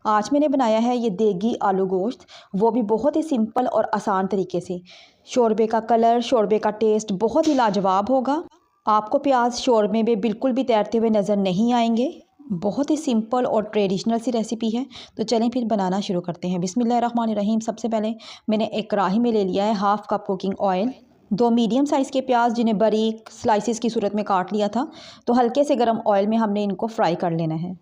आज मैंने बनाया है ये देगी आलू गोश्त, वो भी बहुत ही सिंपल और आसान तरीके से। शोरबे का कलर, शोरबे का टेस्ट बहुत ही लाजवाब होगा। आपको प्याज शोरबे में बिल्कुल भी तैरते हुए नज़र नहीं आएंगे। बहुत ही सिंपल और ट्रेडिशनल सी रेसिपी है। तो चलें फिर बनाना शुरू करते हैं। बिस्मिल्लाहिर्रहमानिर्रहीम। सबसे पहले मैंने एक कढ़ाई में ले लिया है half cup cooking oil. 2 medium size के प्याज जिन्हें बारीक स्लाइसिस की सूरत में काट लिया था। तो हल्के से गर्म ऑयल में हमने इनको फ्राई कर लेना है।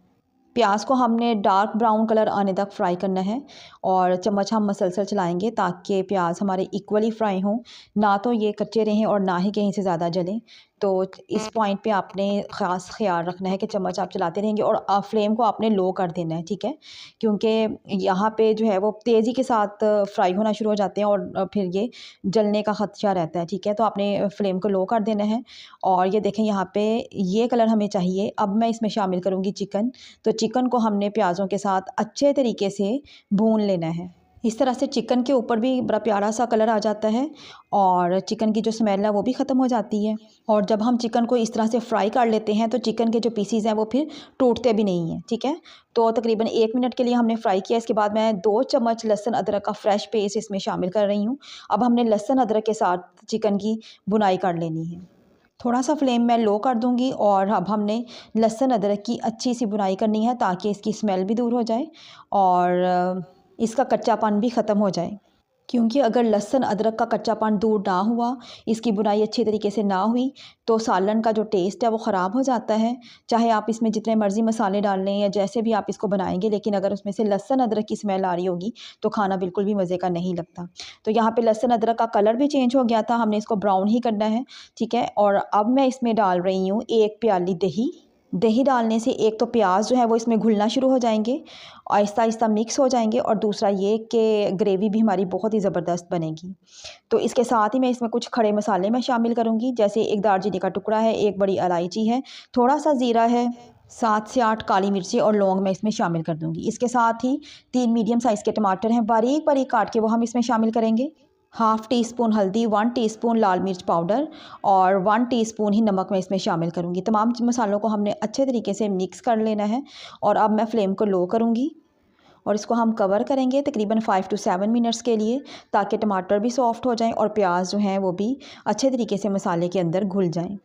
प्याज को हमने डार्क ब्राउन कलर आने तक फ्राई करना है और चम्मच हम मसलसल चलाएंगे ताकि प्याज हमारे इक्वली फ्राई हों, ना तो ये कच्चे रहें और ना ही कहीं से ज़्यादा जलें। तो इस पॉइंट पे आपने ख़ास ख्याल रखना है कि चम्मच आप चलाते रहेंगे और फ्लेम को आपने लो कर देना है, ठीक है। क्योंकि यहाँ पे जो है वो तेज़ी के साथ फ्राई होना शुरू हो जाते हैं और फिर ये जलने का ख़दशा रहता है, ठीक है। तो आपने फ्लेम को लो कर देना है और ये देखें यहाँ पे ये कलर हमें चाहिए। अब मैं इसमें शामिल करूँगी चिकन। तो चिकन को हमने प्याज़ों के साथ अच्छे तरीके से भून लेना है। इस तरह से चिकन के ऊपर भी बड़ा प्यारा सा कलर आ जाता है और चिकन की जो स्मेल है वो भी ख़त्म हो जाती है। और जब हम चिकन को इस तरह से फ्राई कर लेते हैं तो चिकन के जो पीसीज हैं वो फिर टूटते भी नहीं हैं, ठीक है। तो तकरीबन 1 मिनट के लिए हमने फ्राई किया। इसके बाद मैं 2 चम्मच लहसुन अदरक का फ्रेश पेस्ट इसमें शामिल कर रही हूँ। अब हमने लहसुन अदरक के साथ चिकन की बुनाई कर लेनी है। थोड़ा सा फ्लेम मैं लो कर दूंगी और अब हमने लहसुन अदरक की अच्छी सी बुनाई करनी है ताकि इसकी स्मेल भी दूर हो जाए और इसका कच्चापन भी ख़त्म हो जाए। क्योंकि अगर लहसुन अदरक का कच्चापन दूर ना हुआ, इसकी बुनाई अच्छी तरीके से ना हुई, तो सालन का जो टेस्ट है वो ख़राब हो जाता है। चाहे आप इसमें जितने मर्ज़ी मसाले डाल लें या जैसे भी आप इसको बनाएंगे, लेकिन अगर उसमें से लहसुन अदरक की स्मेल आ रही होगी तो खाना बिल्कुल भी मज़े का नहीं लगता। तो यहाँ पे लहसुन अदरक का कलर भी चेंज हो गया था, हमने इसको ब्राउन ही करना है, ठीक है। और अब मैं इसमें डाल रही हूँ 1 प्याली दही। दही डालने से एक तो प्याज जो है वो इसमें घुलना शुरू हो जाएंगे, आहिस्ता आहिस्ता मिक्स हो जाएंगे, और दूसरा ये कि ग्रेवी भी हमारी बहुत ही ज़बरदस्त बनेगी। तो इसके साथ ही मैं इसमें कुछ खड़े मसाले मैं शामिल करूँगी, जैसे 1 दालचीनी का टुकड़ा है, 1 बड़ी इलायची है, थोड़ा सा ज़ीरा है, 7 से 8 काली मिर्ची और लौंग मैं इसमें शामिल कर दूँगी। इसके साथ ही 3 मीडियम साइज़ के टमाटर हैं, बारीक बारीक काट के वो हम इसमें शामिल करेंगे। हाफ़ टी स्पून हल्दी, 1 टीस्पून लाल मिर्च पाउडर और 1 टीस्पून ही नमक मैं इसमें शामिल करूँगी। तमाम मसालों को हमने अच्छे तरीके से मिक्स कर लेना है और अब मैं फ्लेम को लो करूँगी और इसको हम कवर करेंगे तकरीबन 5 to 7 मिनट्स के लिए, ताकि टमाटर भी सॉफ्ट हो जाएं और प्याज जो हैं वो भी अच्छे तरीके से मसाले के अंदर घुल जाएं।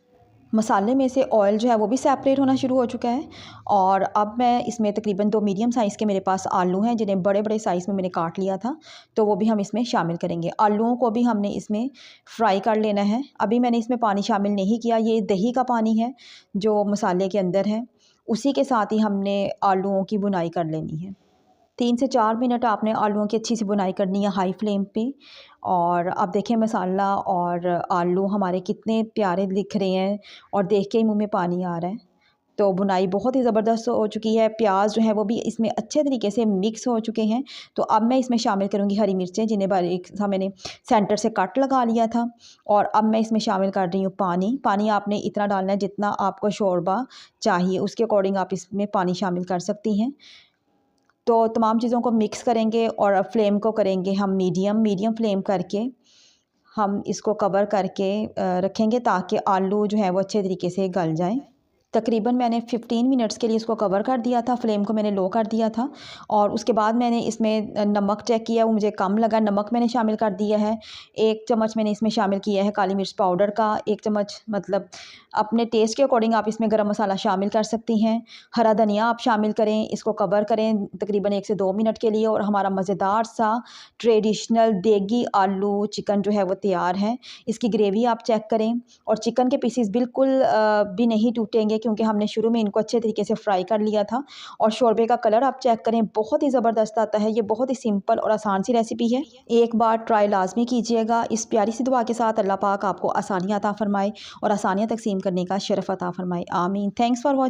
मसाले में से ऑयल जो है वो भी सेपरेट होना शुरू हो चुका है। और अब मैं इसमें तकरीबन 2 मीडियम साइज़ के मेरे पास आलू हैं, जिन्हें बड़े बड़े साइज़ में मैंने काट लिया था, तो वो भी हम इसमें शामिल करेंगे। आलूओं को भी हमने इसमें फ्राई कर लेना है। अभी मैंने इसमें पानी शामिल नहीं किया, ये दही का पानी है जो मसाले के अंदर है, उसी के साथ ही हमने आलूओं की बुनाई कर लेनी है। 3 से 4 मिनट आपने आलूओं की अच्छी सी बुनाई करनी है हाई फ्लेम पे। और अब देखें मसाला और आलू हमारे कितने प्यारे दिख रहे हैं और देख के ही मुंह में पानी आ रहा है। तो बुनाई बहुत ही ज़बरदस्त हो चुकी है, प्याज जो है वो भी इसमें अच्छे तरीके से मिक्स हो चुके हैं। तो अब मैं इसमें शामिल करूँगी हरी मिर्चें, जिन्हें बारीक सा मैंने सेंटर से कट लगा लिया था। और अब मैं इसमें शामिल कर रही हूँ पानी। पानी आपने इतना डालना है जितना आपको शोरबा चाहिए, उसके अकॉर्डिंग आप इसमें पानी शामिल कर सकती हैं। तो तमाम चीज़ों को मिक्स करेंगे और फ्लेम को करेंगे हम मीडियम फ्लेम करके हम इसको कवर करके रखेंगे ताकि आलू जो है वो अच्छे तरीके से गल जाएं। तकरीबन मैंने 15 मिनट्स के लिए इसको कवर कर दिया था, फ्लेम को मैंने लो कर दिया था। और उसके बाद मैंने इसमें नमक चेक किया, वो मुझे कम लगा, नमक मैंने शामिल कर दिया है। 1 चम्मच मैंने इसमें शामिल किया है काली मिर्च पाउडर का, 1 चम्मच, मतलब अपने टेस्ट के अकॉर्डिंग आप इसमें गरम मसाला शामिल कर सकती हैं। हरा धनिया आप शामिल करें, इसको कवर करें तकरीबन 1 से 2 मिनट के लिए और हमारा मज़ेदार सा ट्रेडिशनल देगी आलू चिकन जो है वो तैयार है। इसकी ग्रेवी आप चेक करें और चिकन के पीसेस बिल्कुल भी नहीं टूटेंगे, क्योंकि हमने शुरू में इनको अच्छे तरीके से फ्राई कर लिया था। और शोरबे का कलर आप चेक करें, बहुत ही ज़बरदस्त आता है। ये बहुत ही सिंपल और आसान सी रेसिपी है, एक बार ट्राई लाजमी कीजिएगा। इस प्यारी सी दुआ के साथ अल्लाह पाक आपको आसानियाँ अता फरमाए और आसानियाँ तकसीम करने का शरफ़ अता फरमाए। आमीन। Thanks for watching.